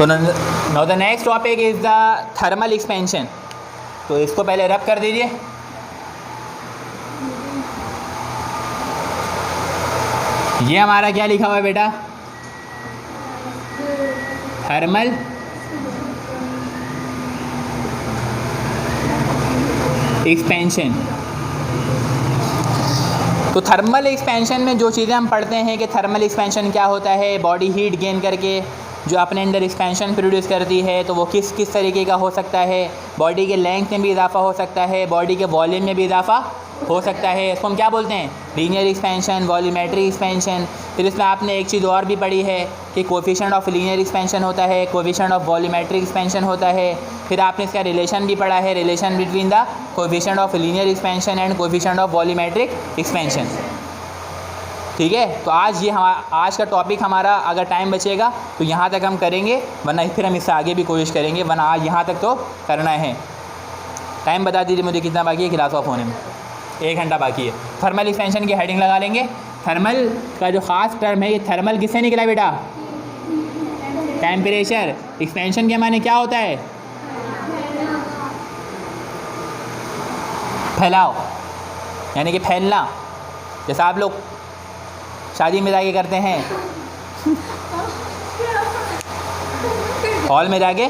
So now the next topic is the thermal expansion. तो इसको पहले रब कर दीजिए। ये हमारा क्या लिखा हुआ है बेटा? Thermal expansion. तो थर्मल एक्सपेंशन में जो चीज़ें हम पढ़ते हैं कि थर्मल एक्सपेंशन क्या होता है, बॉडी हीट गेन करके जो अपने अंदर एक्सपेंशन प्रोड्यूस करती है, तो वो किस किस तरीके का हो सकता है। बॉडी के लेंथ में भी इजाफा हो सकता है, बॉडी के वॉल्यूम में भी इजाफा हो सकता है। इसको हम क्या बोलते हैं? Linear expansion, volumetric expansion. फिर इसमें आपने एक चीज़ और भी पढ़ी है कि कोफिशिएंट ऑफ लीनियर एक्सपेंशन होता है, कोफिशिएंट ऑफ वॉल्यूमेट्रिक एक्सपेंशन होता है। फिर आपने इसका रिलेशन भी पढ़ा है, relation between the coefficient of linear expansion and coefficient of volumetric expansion. ठीक है, तो आज ये आज का टॉपिक हमारा, अगर टाइम बचेगा तो यहाँ तक हम करेंगे, वरना फिर हम इससे आगे भी कोशिश करेंगे, वरना आज यहाँ तक तो करना है। टाइम बता दीजिए मुझे कितना बाकी है क्लास ऑफ होने में? 1 घंटा बाकी है। थर्मल एक्सपेंशन की हेडिंग लगा लेंगे। थर्मल का जो ख़ास टर्म है, ये थर्मल किससे निकला बेटा? टेम्परेचर। एक्सपेंशन के माने क्या होता है? फैलाव, यानी कि फैलना। जैसा आप लोग शादी में जाके करते हैं, हॉल में जाके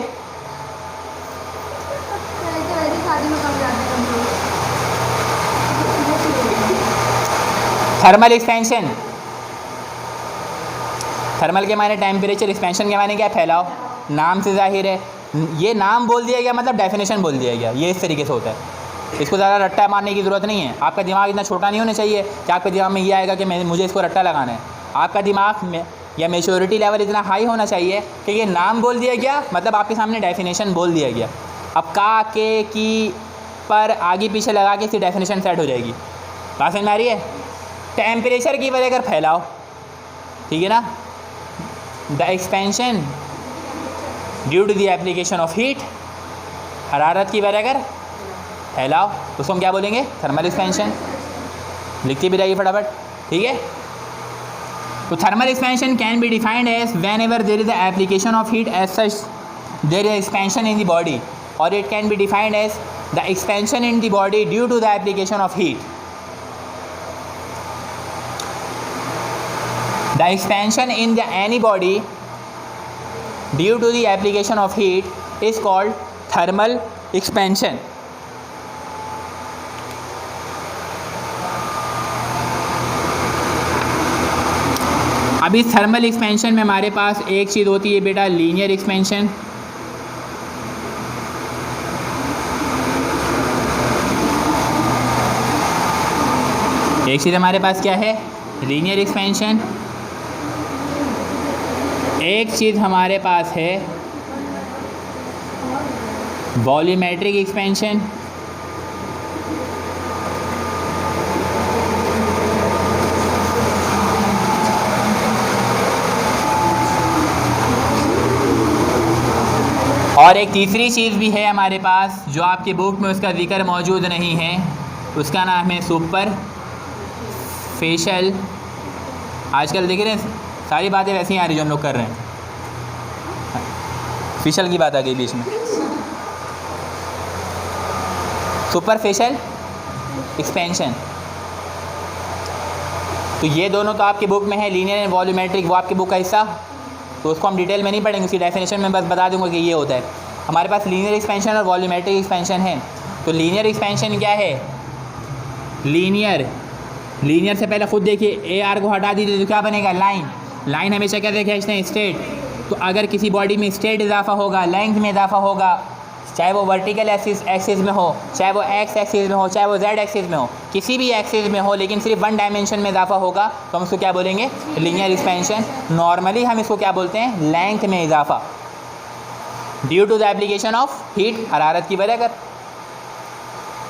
थर्मल एक्सपेंशन। थर्मल के माने टेम्परेचर, एक्सपेंशन के माने क्या? फैलाव। नाम से जाहिर है, ये नाम बोल दिया गया मतलब डेफिनेशन बोल दिया गया। ये इस तरीके से होता है, इसको ज़्यादा रट्टा मारने की ज़रूरत नहीं है। आपका दिमाग इतना छोटा नहीं होना चाहिए कि आपके दिमाग में ये आएगा कि मुझे इसको रट्टा लगाना है। आपका दिमाग में या मेच्योरिटी लेवल इतना हाई होना चाहिए कि ये नाम बोल दिया गया मतलब आपके सामने डेफिनेशन बोल दिया गया। अब का, के, की, पर आगे पीछे लगा के इसकी डेफिनेशन सेट हो जाएगी। बात समझ में आ रही है? टेम्परेचर की वजह कर फैलाव, ठीक है ना? The expansion due to the application of heat, हरारत की वजह कर फैलाव, उसको हम क्या बोलेंगे? Thermal expansion. लिखते भी रहिए फटाफट, ठीक है? तो thermal expansion can be defined as whenever there is the application of heat as such there is expansion in the body, और it can be defined as the expansion in the body due to the application of heat. The expansion in the any body due to the application of heat is called thermal expansion. अब इस thermal expansion में हमारे पास एक चीज़ होती है बेटा, linear expansion. एक चीज़ हमारे पास क्या है? Linear expansion. एक चीज़ हमारे पास है वॉल्यूमेट्रिक एक्सपेंशन। और एक तीसरी चीज़ भी है हमारे पास जो आपकी बुक में उसका जिक्र मौजूद नहीं है, उसका नाम है सुपर फेशियल। आजकल देख रहे हैं सारी बातें वैसी आ रही जो हम लोग कर रहे हैं। फेशियल की बात आ गई बीच में। सुपर फेशियल एक्सपेंशन, तो ये दोनों तो आपकी बुक में है, लीनियर एंड वॉल्यूमेट्रिक, वो आपकी बुक का हिस्सा, तो उसको हम डिटेल में नहीं पढ़ेंगे, उसकी डेफिनेशन में बस बता दूंगा कि ये होता है। हमारे पास लीनियर एक्सपेंशन और वॉल्यूमेट्रिक एक्सपेंशन है। तो लीनियर एक्सपेंशन क्या है? लीनियर से पहले खुद देखिए, ए आर को हटा दीजिए तो क्या बनेगा? लाइन। लाइन हमेशा क्या खींचते हैं? स्ट्रेट। तो अगर किसी बॉडी में स्ट्रेट इजाफा होगा, लेंथ में इजाफा होगा, चाहे वो वर्टिकल एक्सिस में हो, चाहे वो एक्स एक्सिस में हो, चाहे वो जेड एक्सिस में हो, किसी भी एक्सिस में हो, लेकिन सिर्फ 1 डायमेंशन में इजाफा होगा, तो हम इसको क्या बोलेंगे? Linear expansion. नॉर्मली हम इसको क्या बोलते हैं? लेंथ में इजाफा due to the application of heat, हरारत की वजह कर।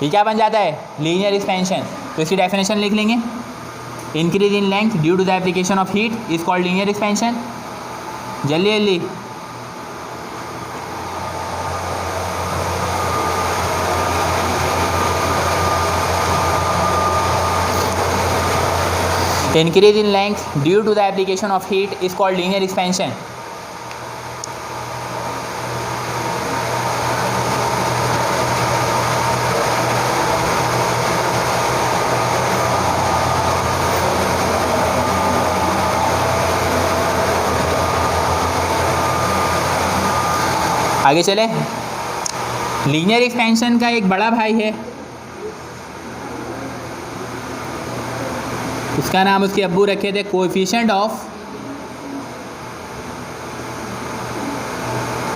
ये क्या बन जाता है? Linear expansion. तो इसकी डेफिनेशन लिख लेंगे, increase in length due to the application of heat is called linear expansion. जल्दी जल्दी, increase in length due to the application of heat is called linear expansion. आगे चले। लीनियर एक्सपेंशन का एक बड़ा भाई है, उसका नाम उसके अब्बू रखे थे कोएफिशिएंट ऑफ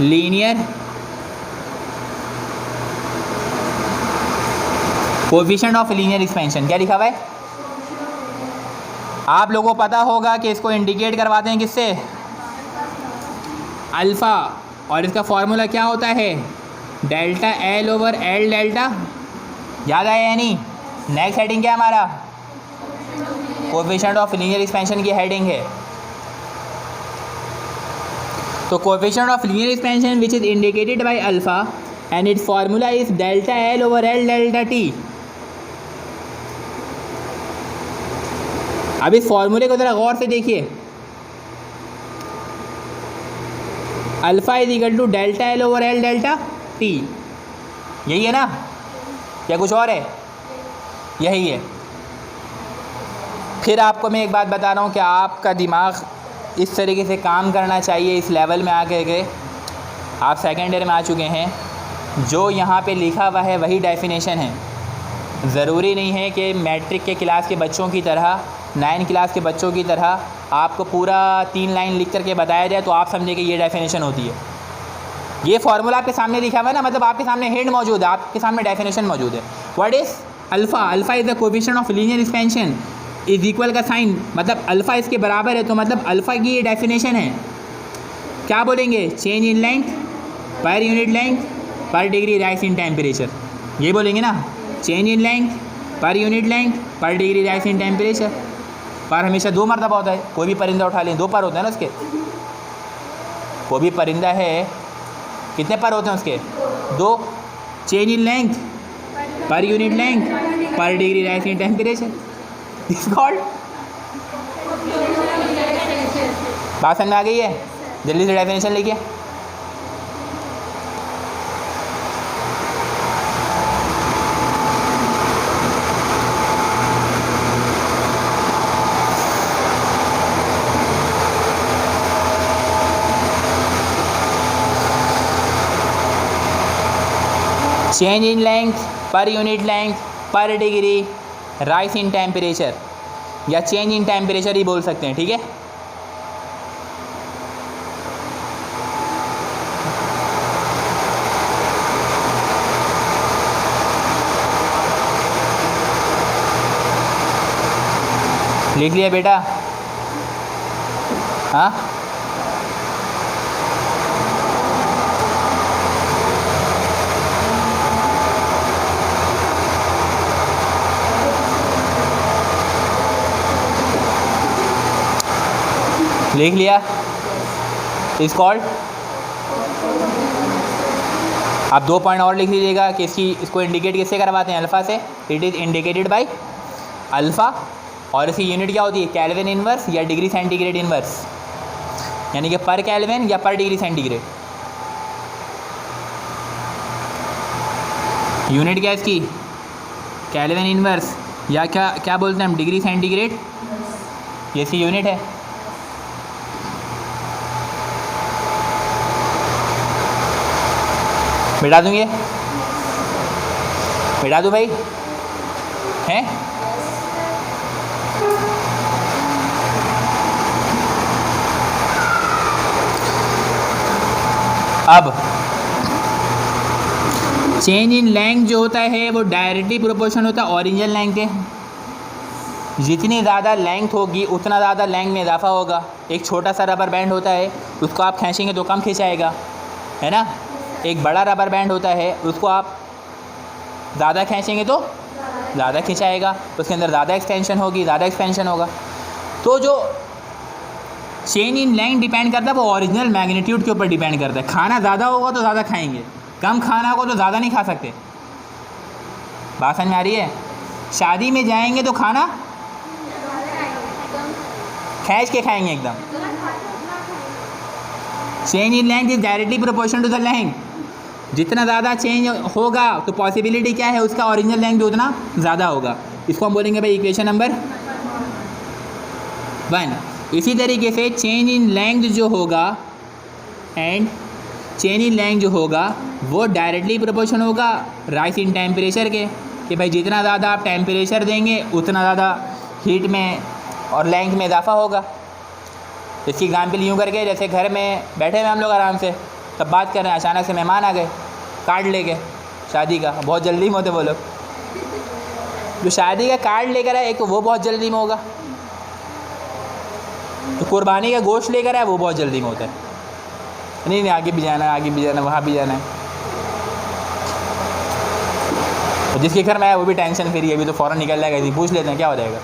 लीनियर एक्सपेंशन। क्या लिखा हुआ है? आप लोगों को पता होगा कि इसको इंडिकेट करवाते हैं किससे? अल्फ़ा। और इसका फॉर्मूला क्या होता है? Delta L over L delta. याद आया या नहीं? नेक्स्ट हेडिंग क्या है हमारा? कोएफिशिएंट ऑफ लीनियर एक्सपेंशन की हेडिंग है। तो coefficient of linear expansion which is indicated by alpha and its formula is delta L over L delta T. अब इस फॉर्मूले को ज़रा गौर से देखिए। Alpha is equal to delta L over L delta T, यही है ना? या कुछ और है? यही है। फिर आपको मैं एक बात बता रहा हूँ कि आपका दिमाग इस तरीके से काम करना चाहिए। इस लेवल में आके के आप सेकेंड ईयर में आ चुके हैं, जो यहाँ पे लिखा हुआ है वही डेफिनेशन है। ज़रूरी नहीं है कि मैट्रिक के क्लास के बच्चों की तरह, 9 क्लास के बच्चों की तरह आपको पूरा 3 लाइन लिख करके बताया जाए तो आप समझे कि ये डेफिनेशन होती है। ये फार्मूला आपके सामने लिखा हुआ है ना, मतलब आपके सामने हिंट मौजूद है, आपके सामने डेफिनेशन मौजूद है। What is alpha? Alpha is the coefficient of linear expansion is equal का साइन, मतलब अल्फ़ा इसके बराबर है, तो मतलब अल्फ़ा की ये डेफिनेशन है। क्या बोलेंगे? Change in length per unit length per degree rise in temperature. ये बोलेंगे ना, change in length per unit length per degree rise in temperature. पर हमेशा 2 मरतबा होता है। कोई भी परिंदा उठा लें, 2 पर होते हैं ना उसके। कोई भी परिंदा है, कितने पर होते हैं उसके? 2। Change in length per unit length per degree rise in temperature is called. बात समझ में आ गई है? जल्दी से डेफिनेशन लिखिए। Change in length per unit length per degree rise in temperature, या चेंज इन टेम्परेचर ही बोल सकते हैं, ठीक है? लिख लिया बेटा? हाँ, लिख लिया? Is called. आप 2 पॉइंट और लिख लीजिएगा कि इसको इंडिकेट किससे करवाते हैं? अल्फ़ा से। It is indicated by alpha. और इसकी यूनिट क्या होती है? केल्विन इनवर्स या डिग्री सेंटीग्रेड इनवर्स, यानी कि पर केल्विन या पर डिग्री सेंटीग्रेड। यूनिट क्या है इसकी? केल्विन इनवर्स, या क्या बोलते हैं हम? Degree centigrade. ये इसकी यूनिट है। मिटा दूँगे? मिटा दूँ भाई? हैं? अब चेंज इन लेंथ जो होता है वो डायरेक्टली प्रोपोर्शनल होता है ओरिजिनल लेंथ के। जितनी ज़्यादा लेंथ होगी उतना ज़्यादा लेंथ में इजाफा होगा। एक छोटा सा रबर बैंड होता है, उसको आप खींचेंगे तो कम खिंचाएगा, है ना? एक बड़ा रबर बैंड होता है, उसको आप ज़्यादा खींचेंगे तो ज़्यादा खिंचाएगा, उसके अंदर ज़्यादा एक्सटेंशन होगी, ज़्यादा एक्सपेंशन होगा। तो जो चेंज इन लेंथ डिपेंड करता है वो ओरिजिनल मैग्नीट्यूड के ऊपर डिपेंड करता है। खाना ज़्यादा होगा तो ज़्यादा खाएंगे, कम खाना होगा तो ज़्यादा नहीं खा सकते। बात समझ में आ रही है? शादी में जाएंगे तो खाना खींच के खाएंगे एकदम। Change in length is directly proportional to the length. जितना ज़्यादा चेंज होगा तो पॉसिबिलिटी क्या है? उसका ओरिजिनल लेंथ भी उतना ज़्यादा होगा। इसको हम बोलेंगे भाई इक्वेशन नंबर 1। इसी तरीके से चेंज इन लेंथ जो होगा एंड चेन इन लेंथ जो होगा वो डायरेक्टली प्रोपोर्शन होगा राइज इन टेम्परेचर के, कि भाई जितना ज़्यादा आप टेम्परेचर देंगे उतना ज़्यादा हीट में और लेंथ में इजाफा होगा। इसकी एग्जाम्पल यूँ करके, जैसे घर में बैठे हुए हम लोग आराम से तब बात कर रहे हैं, अचानक से मेहमान आ गए कार्ड लेके शादी का, बहुत जल्दी में होते वो लोग। जो शादी का कार्ड लेकर आए एक तो वो बहुत जल्दी में होगा, तो कुर्बानी का गोश्त लेकर आए वो बहुत जल्दी में होता है, नहीं आगे भी जाना है, आगे भी जाना है, वहाँ भी जाना है। और जिसके घर में आया वो भी टेंशन फ्री है, अभी तो फ़ौरन निकल जाएगा, इसी पूछ लेते हैं क्या हो जाएगा।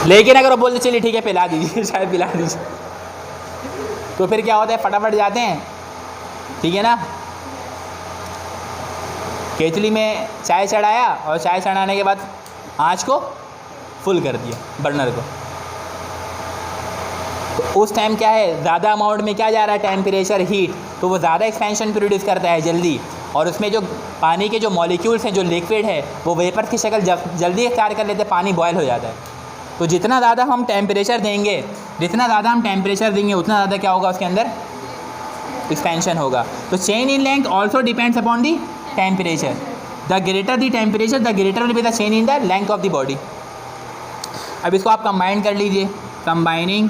लेकिन अगर वो बोलते चलिए ठीक है पिला दीजिए, शायद पिला दीजिए, तो फिर क्या होता है, फटाफट जाते हैं, ठीक है ना। केतली में चाय चढ़ाया और चाय चढ़ाने के बाद आँच को फुल कर दिया बर्नर को, तो उस टाइम क्या है, ज़्यादा अमाउंट में क्या जा रहा है, टेम्परेचर हीट, तो वो ज़्यादा एक्सपेंशन प्रोड्यूस करता है जल्दी, और उसमें जो पानी के जो मॉलिक्यूल्स हैं, जो लिक्विड है वो वेपर की शक्ल जल्दी इख्तियार कर लेते हैं, पानी बॉयल हो जाता है। तो जितना ज़्यादा हम टेम्परेचर देंगे, उतना ज़्यादा क्या होगा, उसके अंदर एक्सपेंशन होगा। तो change in length also depends upon the temperature, the greater the temperature the greater will be the chain in the length of the body. अब इसको आप कंबाइन कर लीजिए, कंबाइनिंग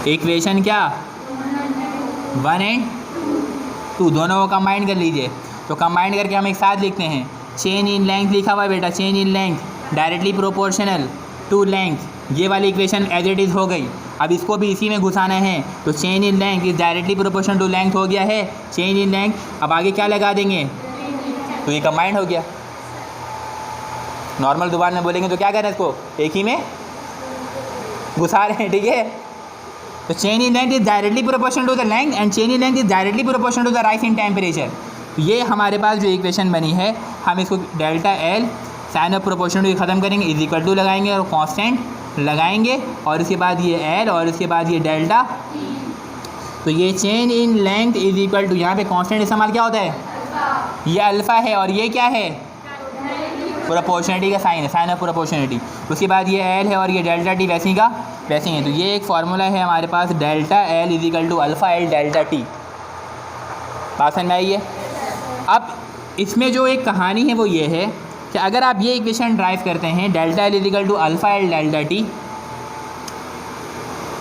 इक्वेशन क्या 1 एंड 2 दोनों को कंबाइन कर लीजिए। तो कंबाइन करके हम एक साथ लिखते हैं, चेन इन लेंथ लिखा हुआ है बेटा, change in length directly proportional to length, ये वाली इक्वेशन एज इट इज़ हो गई। अब इसको भी इसी में घुसाना है, तो change in length is directly proportional to length हो गया है, चेन इन लेंथ। अब आगे क्या लगा देंगे, तो ये कंबाइंड हो गया। नॉर्मल जुबान में बोलेंगे तो क्या करें, इसको एक ही में घुसा रहे हैं, ठीक है। तो change in length is directly proportional to the length and change in length is directly proportional to the rise in temperature. ये हमारे पास जो इक्वेशन बनी है, हम इसको delta L sign of proportional ख़त्म करेंगे, इज इक्वल टू लगाएंगे और कांस्टेंट लगाएंगे, और इसके बाद ये एल और इसके बाद ये डेल्टा। तो ये change in length is equal to, यहाँ पे कांस्टेंट इस्तेमाल क्या होता है, ये अल्फ़ा है, और ये क्या है, प्रोपोर्शनलिटी का साइन है, साइन ऑफ प्रोपोर्शनलिटी। उसके बाद ये एल है और ये डेल्टा टी वैसी का वैसे ही है। तो ये एक फार्मूला है हमारे पास, delta L is equal to alpha L delta T. बात समझ में आई है। अब इसमें जो एक कहानी है वो ये है कि अगर आप ये इक्वेशन ड्राइव करते हैं, delta L is equal to alpha L delta T,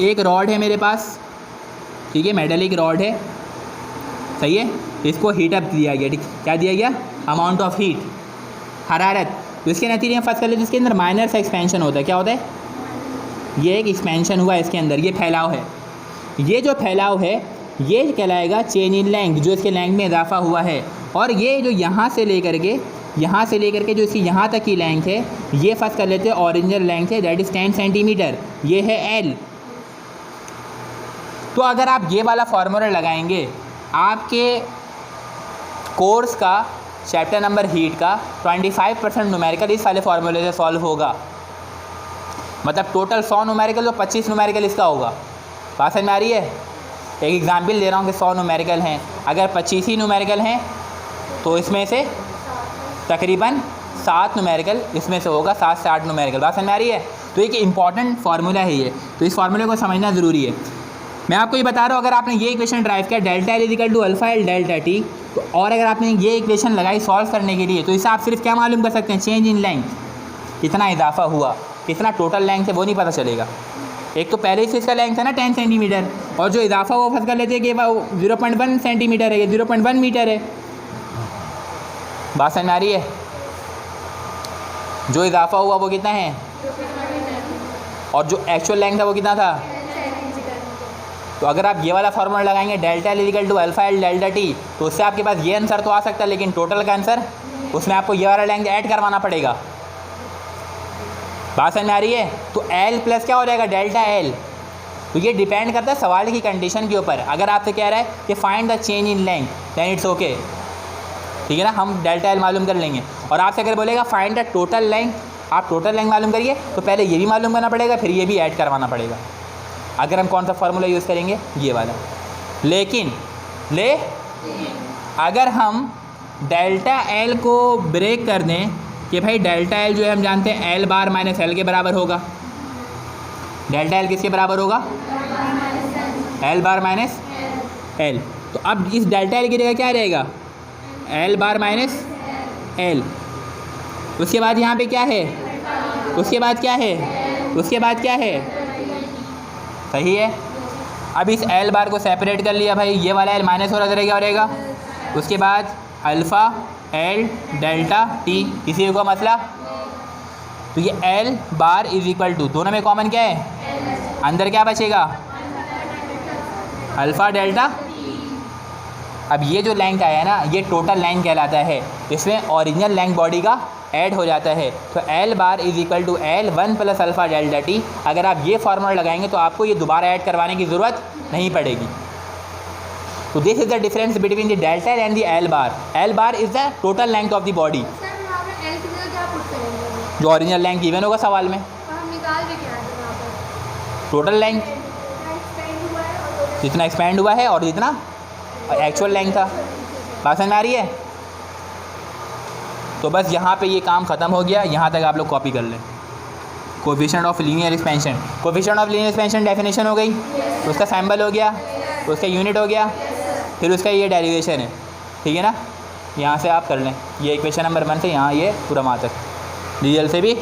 एक रॉड है मेरे पास, ठीक है, मेटलिक रॉड है, सही है, इसको हीट अप दिया गया, ठीक, क्या दिया गया, अमाउंट ऑफ हीट, हरारत। तो इसके नतीजे में फर्स्ट कर लेते, इसके अंदर माइनर सा एक्सपेंशन होता है, क्या होता है, ये एक एक्सपेंशन हुआ इसके अंदर, ये फैलाव है, ये जो फैलाव है ये कहलाएगा चेन इन लेंथ, जो इसके लेंथ में इजाफा हुआ है। और ये जो यहाँ से लेकर के जो इसकी यहाँ तक की लेंथ है, ये फर्स्ट कर लेते हैं ओरिजिनल लेंथ है, दैट इज़ 10 सेंटीमीटर, ये है एल। तो अगर आप ये वाला फार्मूला लगाएंगे, आपके कोर्स का चैप्टर नंबर हीट का 25% न्यूमेरिकल इस वाले फार्मूले से सॉल्व होगा। मतलब टोटल 100 न्यूमेरिकल तो 25 न्यूमेरिकल इसका होगा। बात समझ में आ रही है। एक एग्जाम्पल दे रहा हूँ कि 100 न्यूमेरिकल हैं, अगर 25 ही न्यूमेरिकल हैं तो इसमें से तकरीबन 7 न्यूमेरिकल इसमें से होगा, 7 से 8 न्यूमेरिकल। बात समझ में आ रही है। तो एक इंपॉर्टेंट फार्मूला है ये, तो इस फार्मूले को समझना ज़रूरी है। मैं आपको ये बता रहा हूँ, अगर आपने ये इक्वेशन ड्राइव किया delta L equal to alpha L delta T, तो और अगर आपने ये इक्वेशन लगाई सॉल्व करने के लिए, तो इससे आप सिर्फ क्या मालूम कर सकते हैं, चेंज इन लेंथ, कितना इजाफा हुआ, कितना टोटल लेंथ है वो नहीं पता चलेगा। एक तो पहले ही से इसका लेंथ है ना 10 सेंटीमीटर, और जो इजाफा वो फंस कर लेते हैं कि वो 0.1 सेंटीमीटर है, ये 0.1 मीटर है। बात समझ में आ रही है। जो इजाफा हुआ वो कितना है, और जो एक्चुअल लेंथ है वो कितना था। तो अगर आप ये वाला फार्मूला लगाएंगे delta L equal to alpha L delta T, तो उससे आपके पास ये आंसर तो आ सकता है, लेकिन टोटल का आंसर उसमें आपको ये वाला लेंथ ऐड करवाना पड़ेगा। बात समझ में आ रही है। तो एल प्लस क्या हो जाएगा, डेल्टा एल। तो ये डिपेंड करता है सवाल की कंडीशन के ऊपर। अगर आपसे कह रहा है कि find the change in length, then it's okay, ठीक है ना, हम डेल्टा एल मालूम कर लेंगे। और आपसे अगर बोलेगा फाइंड द टोटल लेंथ, आप टोटल लेंथ मालूम करिए, तो पहले ये भी मालूम करना पड़ेगा, फिर ये भी ऐड करवाना पड़ेगा। अगर हम कौन सा फार्मूला यूज़ करेंगे, ये वाला। लेकिन अगर हम डेल्टा एल को ब्रेक कर दें कि भाई डेल्टा एल जो है हम जानते हैं एल बार माइनस एल के बराबर होगा। डेल्टा एल किसके बराबर होगा? एल बार माइनस एल। तो अब इस डेल्टा एल की जगह क्या रहेगा? एल बार माइनस एल। उसके बाद यहाँ पे क्या है? उसके बाद क्या है? उसके बाद क्या है? सही है। अब इस एल बार को सेपरेट कर लिया भाई, ये वाला एल माइनस हो रहा क्या रहेगा? उसके बाद अल्फ़ा एल डेल्टा टी, किसी को मसला? तो ये L bar is equal to, दोनों में कॉमन क्या है? अंदर क्या बचेगा? Alpha delta. अब ये जो लेंथ आया है ना, ये टोटल लेंथ कहलाता है। इसमें ओरिजिनल लेंथ बॉडी का ऐड हो जाता है। तो L bar is equal to L 1 plus alpha delta T. अगर आप ये फार्मूला लगाएंगे तो आपको ये दोबारा ऐड करवाने की ज़रूरत नहीं पड़ेगी। तो this is the difference between the delta and the L bar. L bar is the total length of the body, जो ओरिजिनल लेंथ गिवन होगा सवाल में। टोटल लेंथ जितना एक्सपेंड हुआ है और जितना एक्चुअल लेंथ था। बात समझ में आ रही है? तो बस यहाँ पे ये काम ख़त्म हो गया, यहाँ तक आप लोग कॉपी कर लें। Coefficient of linear expansion, coefficient of linear expansion definition हो गई, उसका सैम्बल हो गया, उसका यूनिट हो गया, फिर उसका ये डेरिवेशन है। ठीक है ना? यहाँ से आप कर लें, ये इक्वेशन नंबर 1 से यहाँ ये पूरा वहाँ तक, डीएल से भी